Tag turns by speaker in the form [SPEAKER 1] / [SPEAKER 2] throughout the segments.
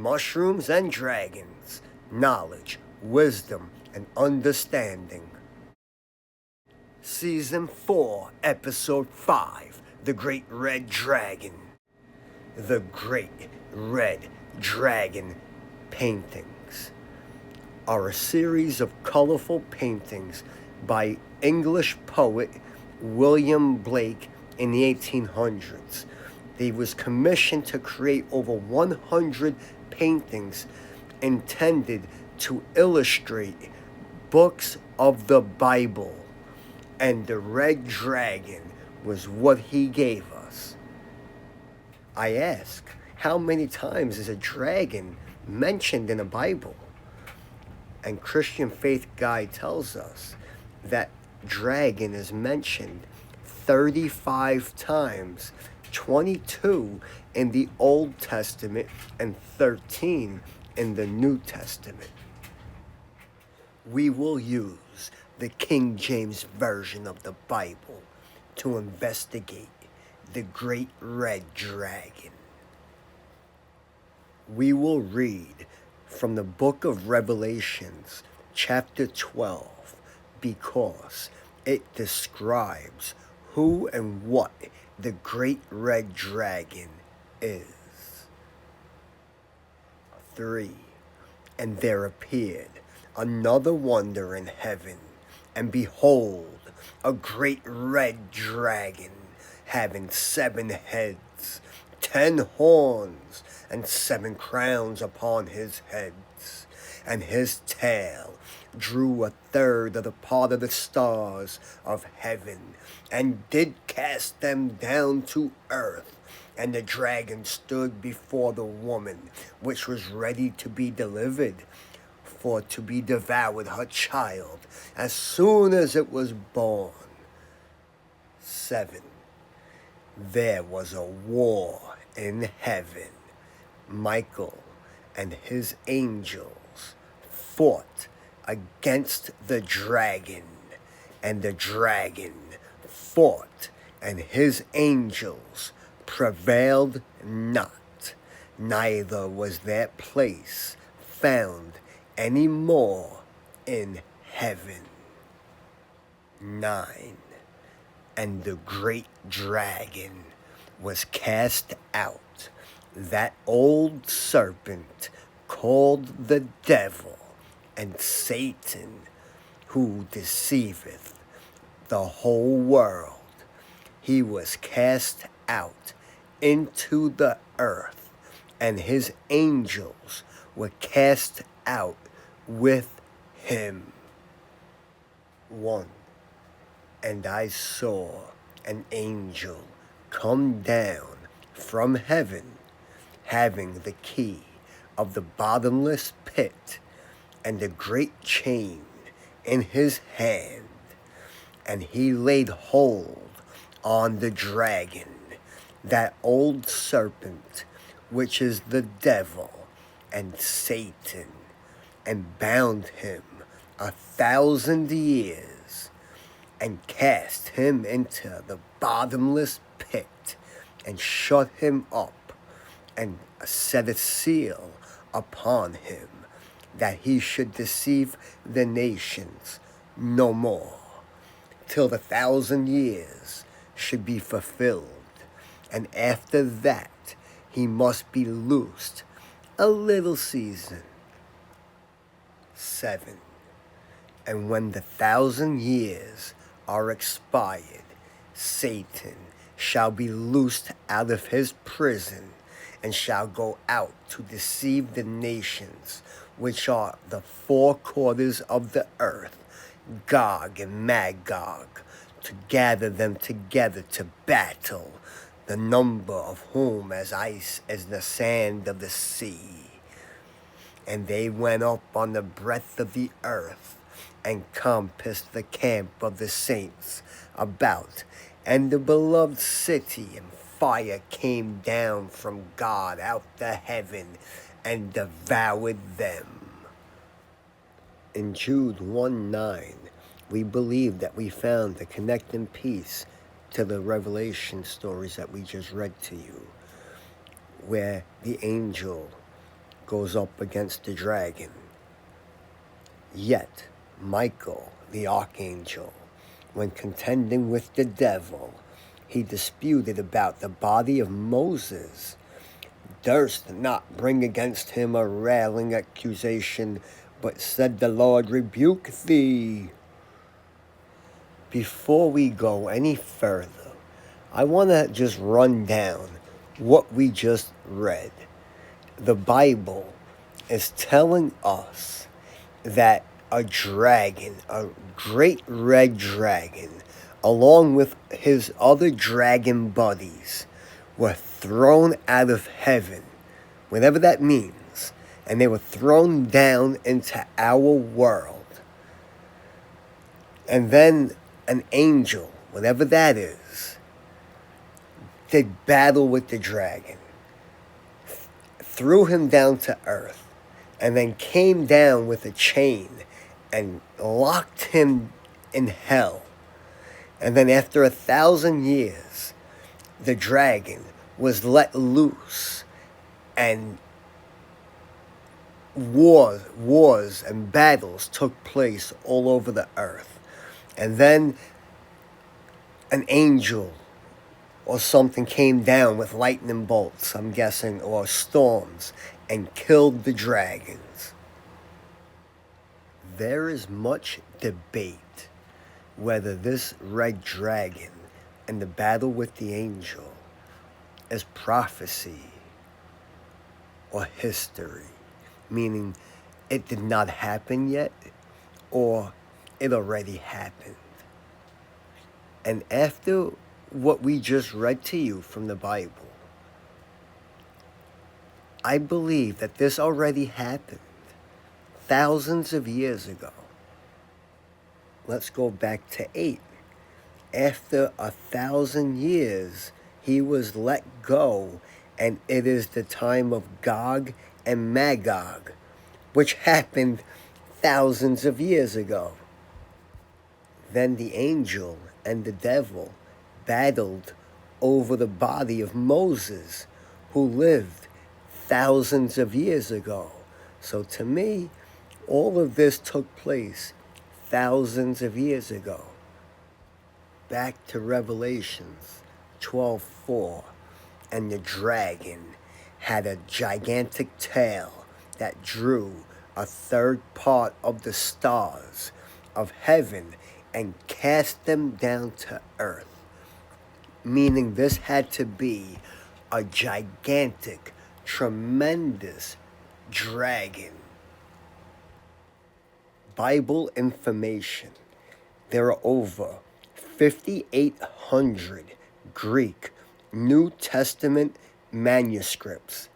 [SPEAKER 1] mushrooms and dragons, knowledge, wisdom, and understanding. Season 4, Episode 5, The Great Red Dragon. The Great Red Dragon paintings are a series of colorful paintings by English poet William Blake in the 1800s. He was commissioned to create over 100 paintings intended to illustrate books of the Bible, and the red dragon was what he gave us. I ask, how many times is a dragon mentioned in the Bible? And Christian Faith Guide tells us that dragon is mentioned 35 times, 22 in the Old Testament and 13 in the New Testament. We will use the King James Version of the Bible to investigate the Great Red Dragon. We will read from the book of Revelations, chapter 12, because it describes who and what the Great Red Dragon is. 3. And there appeared another wonder in heaven, and behold, a great red dragon, having 7 heads, 10 horns, and 7 crowns upon his heads, and his tail drew 1/3 of the part of the stars of heaven, and did cast them down to earth. And the dragon stood before the woman, which was ready to be delivered, for to be devoured her child as soon as it was born. 7. There was a war in heaven. Michael and his angels fought against the dragon, and the dragon fought, and his angels prevailed not, neither was their place found any more in heaven. 9. And the great dragon was cast out, that old serpent called the devil and Satan, who deceiveth the whole world. He was cast out into the earth, and his angels were cast out with him. 1. And I saw an angel come down from heaven, having the key of the bottomless pit, and a great chain in his hand. And he laid hold on the dragon, that old serpent, which is the devil and Satan, and bound him 1,000 years, and cast him into the bottomless pit, and shut him up, and set a seal upon him, that he should deceive the nations no more, till the 1,000 years should be fulfilled. And after that he must be loosed a little season. 7. And when the 1,000 years are expired, Satan shall be loosed out of his prison, and shall go out to deceive the nations, which are the 4 quarters of the earth, Gog and Magog, to gather them together to battle, the number of whom as ice as the sand of the sea. And they went up on the breadth of the earth, and compassed the camp of the saints about, and the beloved city, and fire came down from God out the heaven, and devoured them. In Jude 1:9, we believe that we found the connecting piece to the Revelation stories that we just read to you, where the angel goes up against the dragon. Yet Michael, the archangel, when contending with the devil, he disputed about the body of Moses, durst not bring against him a railing accusation, but said, the Lord rebuke thee. Before we go any further, I want to just run down what we just read. The Bible is telling us that a dragon, a great red dragon, along with his other dragon buddies, were thrown out of heaven, whatever that means, and they were thrown down into our world. And then an angel, whatever that is, did battle with the dragon, threw him down to earth, and then came down with a chain and locked him in hell. And then after 1,000 years, the dragon was let loose, and wars and battles took place all over the earth. And then an angel or something came down with lightning bolts, I'm guessing, or storms, and killed the dragons. There is much debate whether this red dragon and the battle with the angel is prophecy or history, meaning it did not happen yet or it already happened. And after what we just read to you from the Bible, I believe that this already happened thousands of years ago. Let's go back to 8. After 1,000 years, he was let go, and it is the time of Gog and Magog, which happened thousands of years ago. Then the angel and the devil battled over the body of Moses, who lived thousands of years ago. So to me, all of this took place thousands of years ago. Back to Revelations 12:4, and the dragon had a gigantic tail that drew a third part of the stars of heaven and cast them down to earth. Meaning this had to be a gigantic, tremendous dragon. Bible information. There are over 5,800 Greek New Testament manuscripts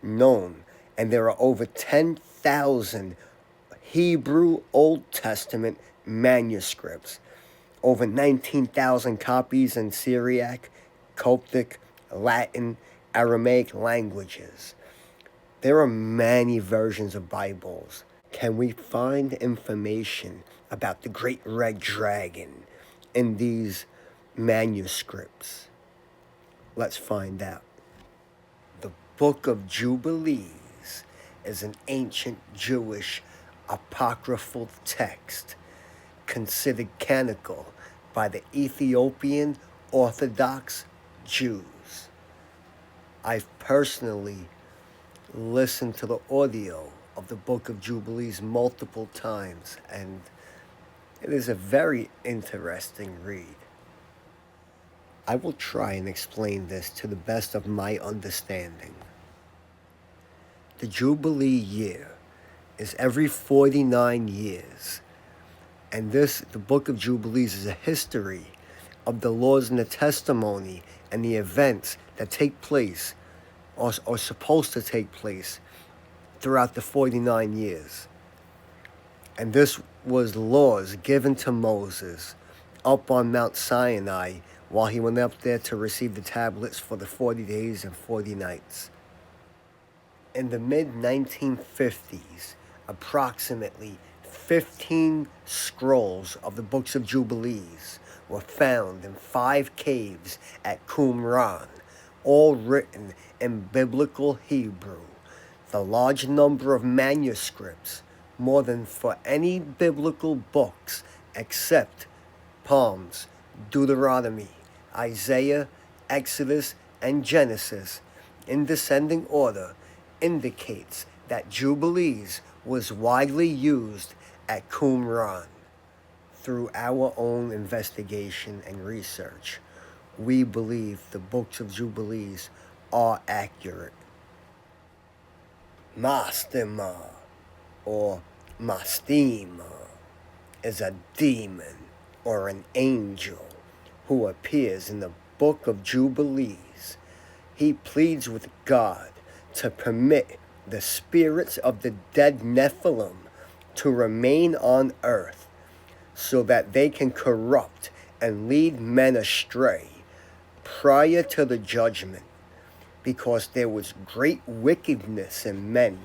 [SPEAKER 1] known, and there are over 10,000 Hebrew Old Testament manuscripts, over 19,000 copies in Syriac, Coptic, Latin, Aramaic languages. There are many versions of Bibles. Can we find information about the Great Red Dragon in these manuscripts? Let's find out. The Book of Jubilees is an ancient Jewish apocryphal text considered canonical by the Ethiopian Orthodox Jews. I've personally listened to the audio of the Book of Jubilees multiple times, and it is a very interesting read. I will try and explain this to the best of my understanding. The Jubilee year is every 49 years, and the Book of Jubilees is a history of the laws and the testimony and the events that take place or are supposed to take place throughout the 49 years. And this was laws given to Moses up on Mount Sinai while he went up there to receive the tablets for the 40 days and 40 nights. In the mid-1950s, approximately 15 scrolls of the Books of Jubilees were found in 5 caves at Qumran, all written in biblical Hebrew. The large number of manuscripts, more than for any biblical books except Psalms, Deuteronomy, Isaiah, Exodus, and Genesis, in descending order, indicates that Jubilees was widely used at Qumran. Through our own investigation and research, we believe the books of Jubilees are accurate. Mastema, or Mastema, is a demon or an angel who appears in the book of Jubilees. He pleads with God to permit the spirits of the dead Nephilim to remain on earth so that they can corrupt and lead men astray prior to the judgment. Because there was great wickedness in men,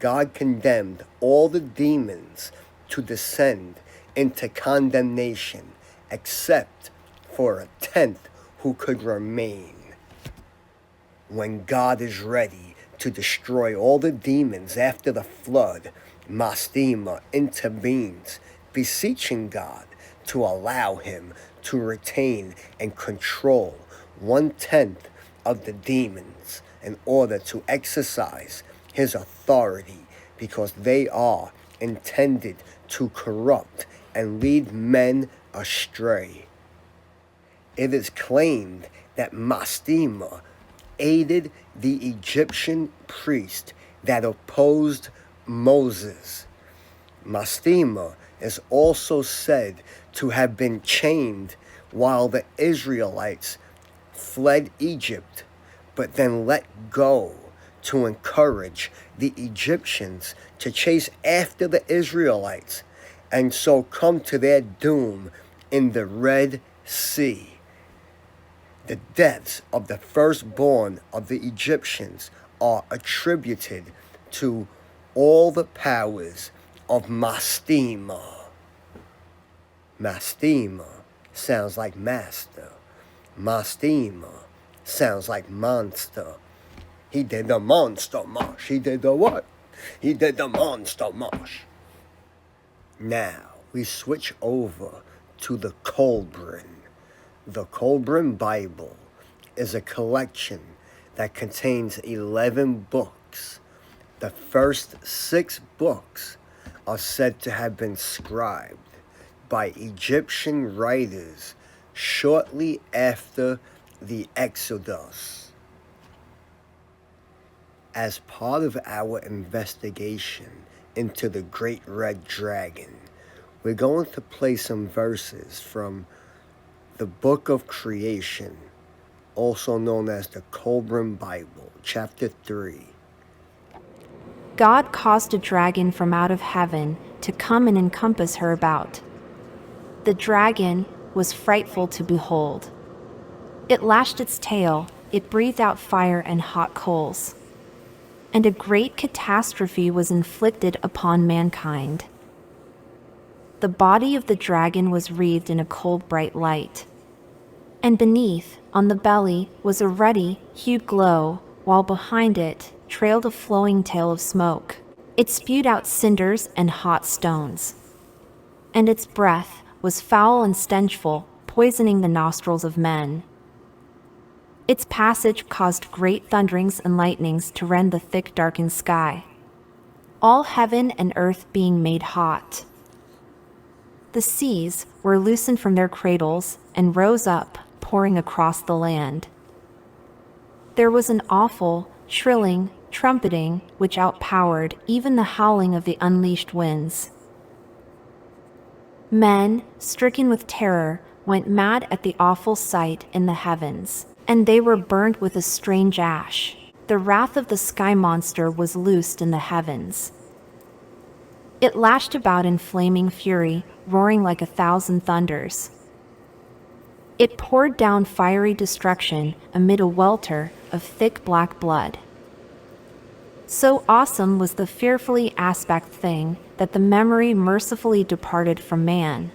[SPEAKER 1] God condemned all the demons to descend into condemnation, except for a tenth who could remain. When God is ready to destroy all the demons after the flood, Mastema intervenes, beseeching God to allow him to retain and control 1/10 of the demons in order to exercise his authority, because they are intended to corrupt and lead men astray. It is claimed that Mastema aided the Egyptian priest that opposed Moses. Mastema is also said to have been chained while the Israelites fled Egypt, but then let go to encourage the Egyptians to chase after the Israelites, and so come to their doom in the Red Sea. The deaths of the firstborn of the Egyptians are attributed to all the powers of Mastema. Mastema sounds like master. Mastema sounds like monster. He did the monster mash. He did the what? He did the monster mash. Now we switch over to the Kolbrin. The Kolbrin Bible is a collection that contains 11 books. The first 6 books are said to have been scribed by Egyptian writers shortly after the Exodus. As part of our investigation into the Great Red Dragon, we're going to play some verses from the Book of Creation, also known as the Kolbrin Bible, chapter 3.
[SPEAKER 2] God caused a dragon from out of heaven to come and encompass her about. The dragon was frightful to behold. It lashed its tail, it breathed out fire and hot coals. And a great catastrophe was inflicted upon mankind. The body of the dragon was wreathed in a cold bright light. And beneath, on the belly, was a ruddy hued glow, while behind it trailed a flowing tail of smoke. It spewed out cinders and hot stones. And its breath was foul and stenchful, poisoning the nostrils of men. Its passage caused great thunderings and lightnings to rend the thick darkened sky, all heaven and earth being made hot. The seas were loosened from their cradles and rose up, pouring across the land. There was an awful, shrilling, trumpeting, which outpowered even the howling of the unleashed winds. Men, stricken with terror, went mad at the awful sight in the heavens, and they were burned with a strange ash. The wrath of the sky monster was loosed in the heavens. It lashed about in flaming fury, roaring like 1,000 thunders. It poured down fiery destruction amid a welter of thick black blood. So awesome was the fearfully aspect thing that the memory mercifully departed from man.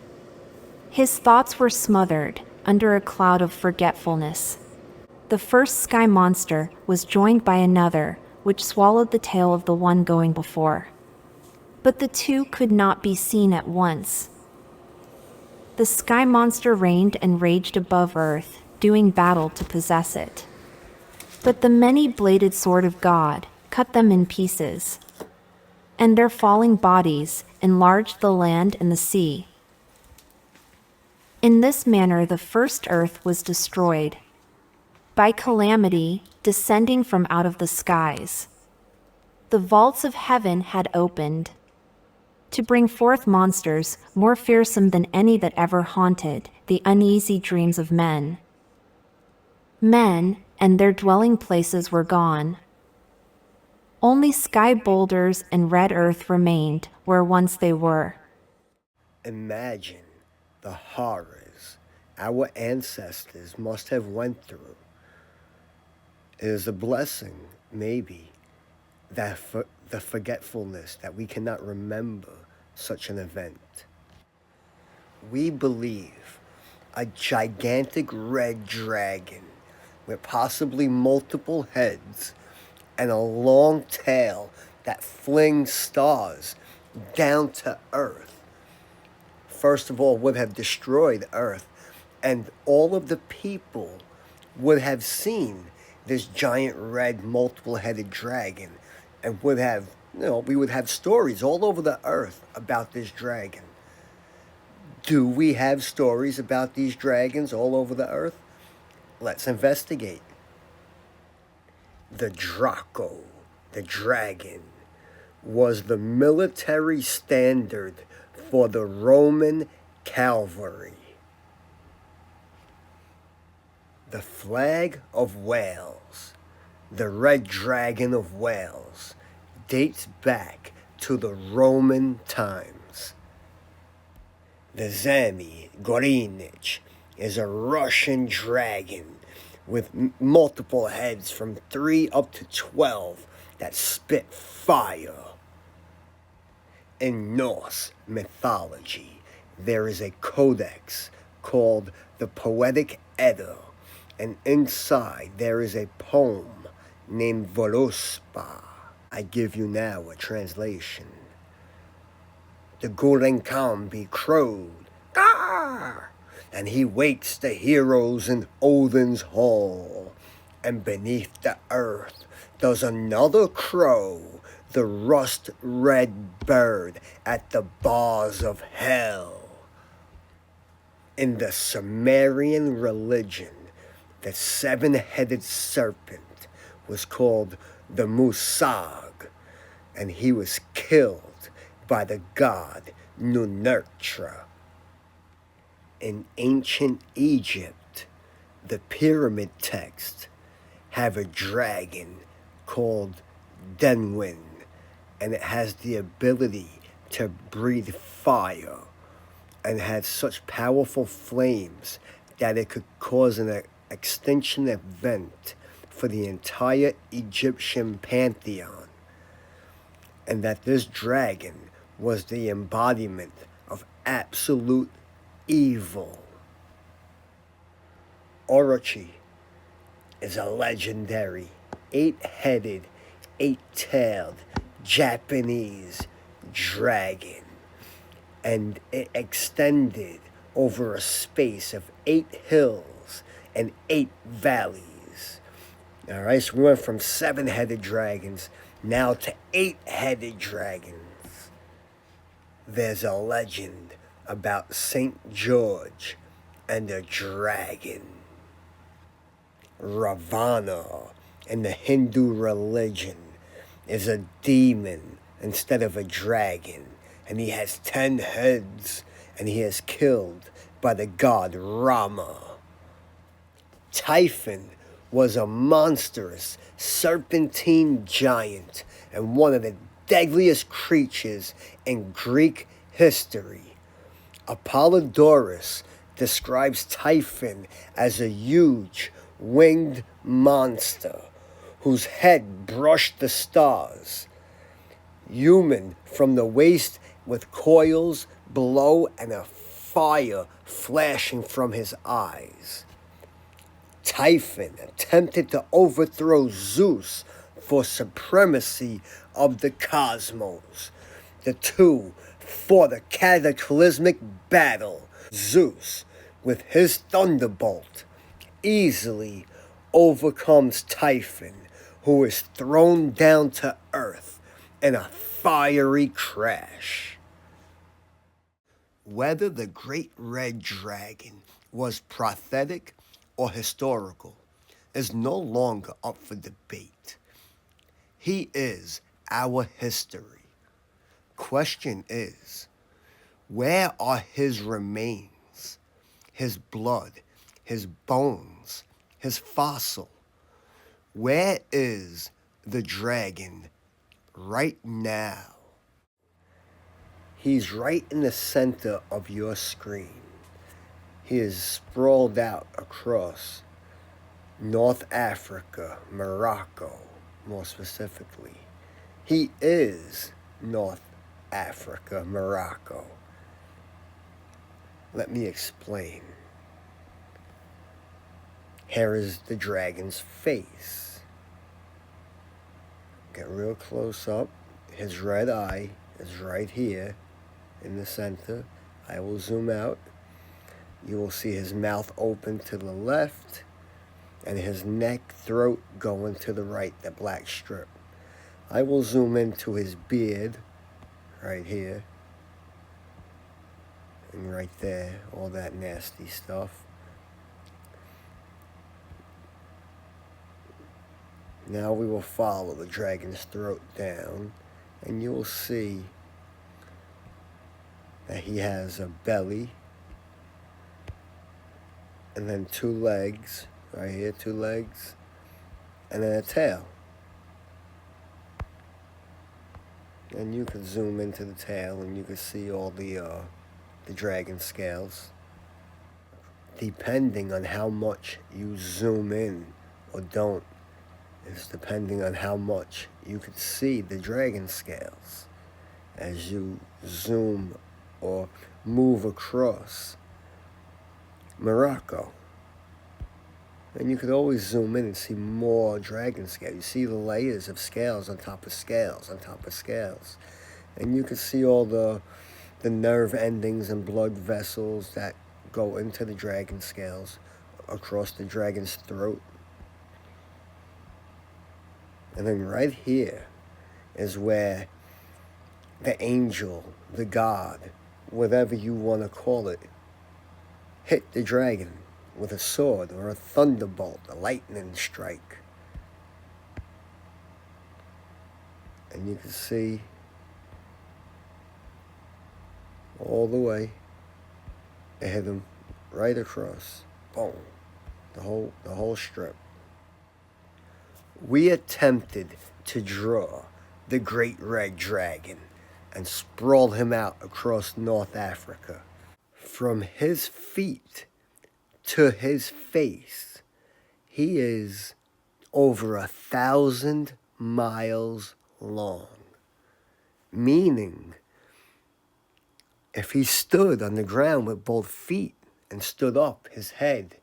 [SPEAKER 2] His thoughts were smothered under a cloud of forgetfulness. The first sky monster was joined by another, which swallowed the tail of the one going before. But the two could not be seen at once. The sky monster reigned and raged above earth, doing battle to possess it. But the many-bladed sword of God cut them in pieces, and their falling bodies enlarged the land and the sea. In this manner the first earth was destroyed, by calamity descending from out of the skies. The vaults of heaven had opened, to bring forth monsters more fearsome than any that ever haunted the uneasy dreams of men. Men and their dwelling places were gone. Only sky boulders and red earth remained where once they were.
[SPEAKER 1] Imagine the horrors our ancestors must have went through. It is a blessing, maybe, that the forgetfulness that we cannot remember such an event. We believe a gigantic red dragon with possibly multiple heads and a long tail that flings stars down to Earth, first of all, would have destroyed Earth, and all of the people would have seen this giant red multiple-headed dragon and would have, we would have stories all over the earth about this dragon. Do we have stories about these dragons all over the earth? Let's investigate. The Draco, the dragon, was the military standard for the Roman cavalry. The flag of Wales, the red dragon of Wales, dates back to the Roman times. The Zamy Gorinich is a Russian dragon with multiple heads from 3 up to 12 that spit fire. In Norse mythology, there is a codex called the Poetic Edda, and inside there is a poem named Voluspa. I give you now a translation. The Gurenkambi crowed, "Gar!" and he wakes the heroes in Odin's hall. And beneath the earth does another crow, the rust-red bird at the bars of hell. In the Sumerian religion, the seven-headed serpent was called the Musag, and he was killed by the god Ninurta. In ancient Egypt, the pyramid texts have a dragon called Denwin, and it has the ability to breathe fire and had such powerful flames that it could cause an extinction event for the entire Egyptian pantheon, and that this dragon was the embodiment of absolute evil. Orochi is a legendary 8-headed, 8-tailed Japanese dragon, and it extended over a space of 8 hills and 8 valleys. All right, so we went from 7-headed dragons now to 8-headed dragons. There's a legend about St. George and the dragon. Ravana in the Hindu religion is a demon instead of a dragon, and he has 10 heads, and he is killed by the god Rama. Typhon was a monstrous serpentine giant and one of the deadliest creatures in Greek history. Apollodorus describes Typhon as a huge winged monster whose head brushed the stars, human from the waist with coils below and a fire flashing from his eyes. Typhon attempted to overthrow Zeus for supremacy of the cosmos. The two fought a cataclysmic battle. Zeus, with his thunderbolt, easily overcomes Typhon, who is thrown down to earth in a fiery crash. Whether the great red dragon was prophetic or historical is no longer up for debate. He is our history. Question is, where are his remains, his blood, his bones, his fossil? Where is the dragon right now? He's right in the center of your screen. He is sprawled out across North Africa, Morocco, more specifically. He is North Africa, Morocco. Let me explain. Here is the dragon's face. Get real close up. His red eye is right here in the center. I will zoom out. You will see his mouth open to the left and his neck, throat going to the right, the black strip. I will zoom into his beard right here and right there, all that nasty stuff. Now we will follow the dragon's throat down, and you will see that he has a belly, and then two legs, right here, two legs, and then a tail. And you can zoom into the tail, and you can see all the dragon scales. Depending on how much you zoom in or don't, is depending on how much you can see the dragon scales as you zoom or move across Morocco. And you could always zoom in and see more dragon scales. You see the layers of scales on top of scales on top of scales. And you can see all the nerve endings and blood vessels that go into the dragon scales across the dragon's throat. And then right here is where the angel, the god, whatever you want to call it, hit the dragon with a sword or a thunderbolt, a lightning strike. And you can see all the way, it hit him right across, boom, the whole strip. We attempted to draw the great red dragon and sprawl him out across North Africa. From his feet to his face, he is over 1,000 miles long. Meaning, if he stood on the ground with both feet and stood up, his head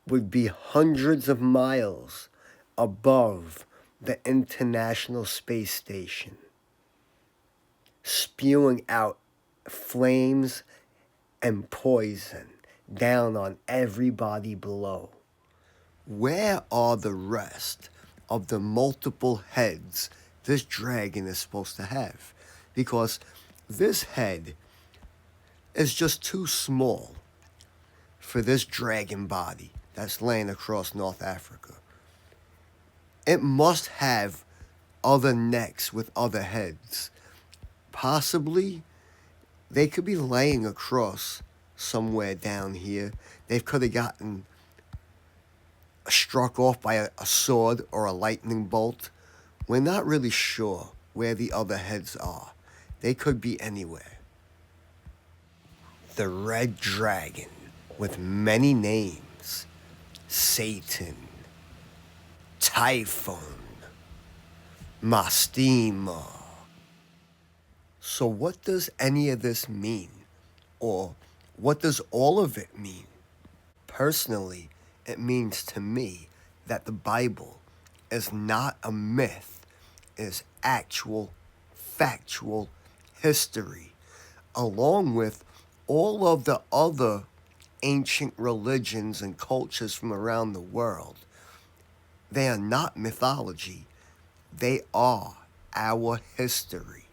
[SPEAKER 1] would be hundreds of miles above the International Space Station, spewing out flames and poison down on everybody below. Where are the rest of the multiple heads this dragon is supposed to have? Because this head is just too small for this dragon body that's laying across North Africa. It must have other necks with other heads. Possibly, they could be laying across somewhere down here. They could have gotten struck off by a sword or a lightning bolt. We're not really sure where the other heads are. They could be anywhere. The red dragon with many names: Satan, Typhon, Mastema. So what does any of this mean? Or what does all of it mean? Personally, it means to me that the Bible is not a myth, it is actual, factual history, along with all of the other ancient religions and cultures from around the world. They are not mythology, they are our history.